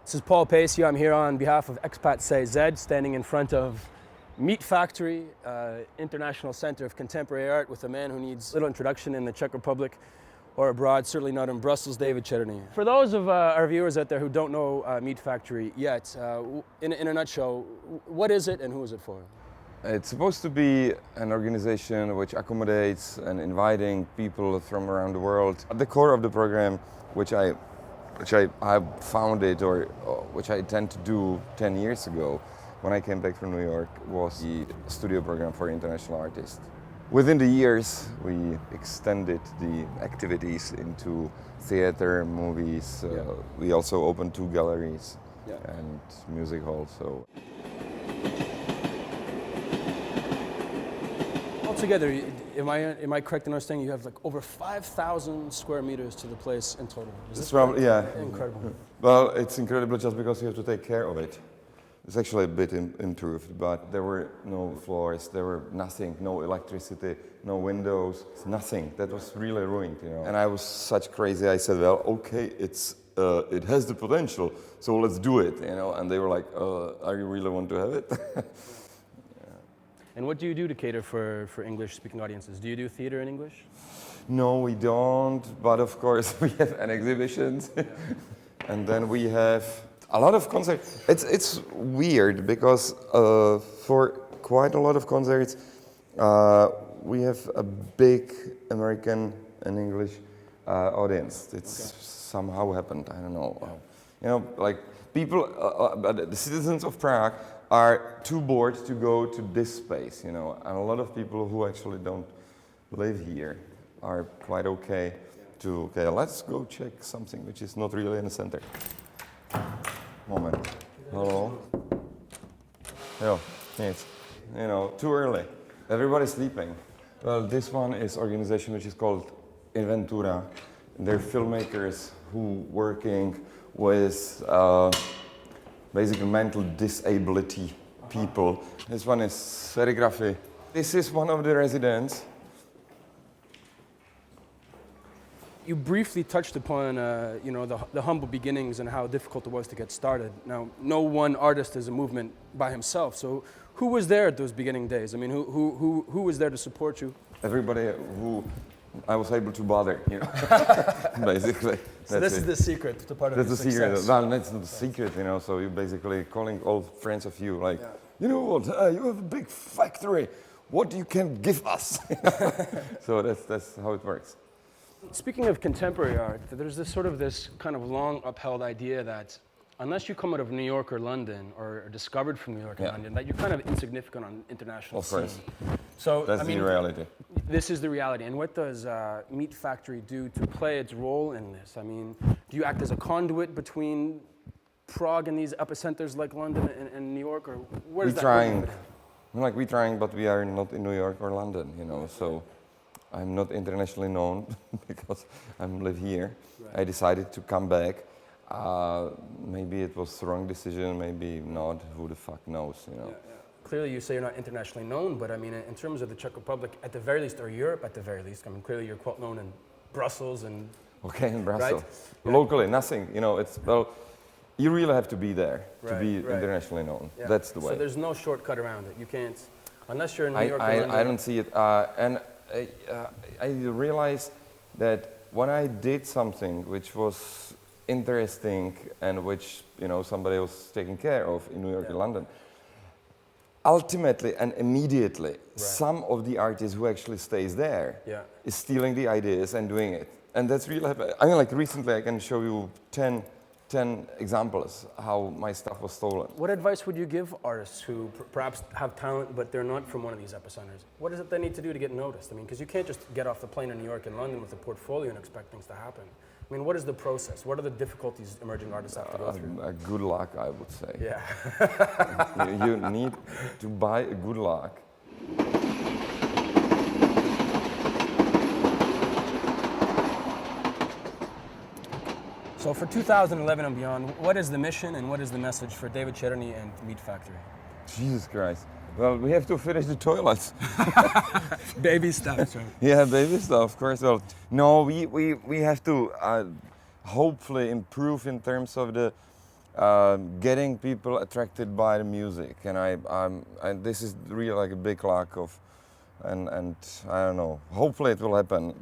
This is Paul Pacey. I'm here on behalf of Expats.cz, standing in front of MeatFactory, International Center of Contemporary Art, with a man who needs little introduction in the Czech Republic or abroad, certainly not in Brussels, David Černý. For those of our viewers out there who don't know MeatFactory yet, in a nutshell, what is it and who is it for? It's supposed to be an organization which accommodates and inviting people from around the world. At the core of the program, which I founded, or which I tend to do 10 years ago when I came back from New York, was the studio program for international artists. Within the years, we extended the activities into theater, movies. We also opened 2 galleries and music halls. So. Altogether, am I correct in understanding you have like over 5,000 square meters to the place in total? It's probably, yeah. Incredible. Well, it's incredible just because you have to take care of it. It's actually a bit improved, but there were no floors, there were nothing, no electricity, no windows, nothing. That was really ruined, you know. And I was such crazy. I said, well, okay, it has the potential, so let's do it, you know. And they were like, you really want to have it? And what do you do to cater for English-speaking audiences? Do you do theater in English? No, we don't, but of course we have an exhibitions. And then we have a lot of concerts. It's weird because for quite a lot of concerts, we have a big American and English audience. It's somehow happened, I don't know. You know, like people, the citizens of Prague are too bored to go to this space, you know, and a lot of people who actually don't live here are quite okay to, let's go check something which is not really in the center. Moment. Hello. Yo, it's, you know, too early. Everybody's sleeping. Well, this one is organization which is called Inventura. They're filmmakers who working with basically mental disability people. This one is serigraphy. This is one of the residents. You briefly touched upon, you know, the humble beginnings and how difficult it was to get started. Now, no one artist is a movement by himself. So, who was there at those beginning days? I mean, who was there to support you? Everybody who I was able to bother, you know, basically. So this is the secret to part of the success. That's the secret. Well, that's not the secret, you know. So you're basically calling all friends of you, like, you know what? You have a big factory. What you can give us? So that's how it works. Speaking of contemporary art, there's this kind of long upheld idea that unless you come out of New York or London, or are discovered from New York or London, that you're kind of insignificant on international scene. Of course. So that's the reality. This is the reality. And what does MeatFactory do to play its role in this? I mean, do you act as a conduit between Prague and these epicenters like London and New York, or where does that come from? We're trying, but we are not in New York or London, you know. So I'm not internationally known because I live here. Right. I decided to come back. Maybe it was the wrong decision, maybe not. Who the fuck knows, you know? Clearly, you say you're not internationally known, but I mean, in terms of the Czech Republic, at the very least, or Europe at the very least, I mean, clearly you're quite known in Brussels and. Okay, in Brussels. Right? Locally, nothing. You know, you really have to be there to be internationally known. Yeah. That's the way. So there's no shortcut around it. You can't, unless you're in New York or London. I don't see it. And I realized that when I did something which was interesting and which, you know, somebody was taking care of in New York or London, ultimately and immediately, some of the artists who actually stays there is stealing the ideas and doing it. And that's really happening. I mean, like recently I can show you 10 examples how my stuff was stolen. What advice would you give artists who perhaps have talent but they're not from one of these epicenters? What is it they need to do to get noticed? I mean, because you can't just get off the plane in New York and London with a portfolio and expect things to happen. I mean, what is the process? What are the difficulties emerging artists have to go through? Good luck, I would say. Yeah. You need to buy a good luck. So for 2011 and beyond, what is the mission and what is the message for David Černý and MeatFactory? Jesus Christ. Well, we have to finish the toilets. Baby stuff, right? Yeah, baby stuff, of course. Well, no, we have to hopefully improve in terms of the getting people attracted by the music, and this is really like a big lack of, and I don't know. Hopefully it will happen.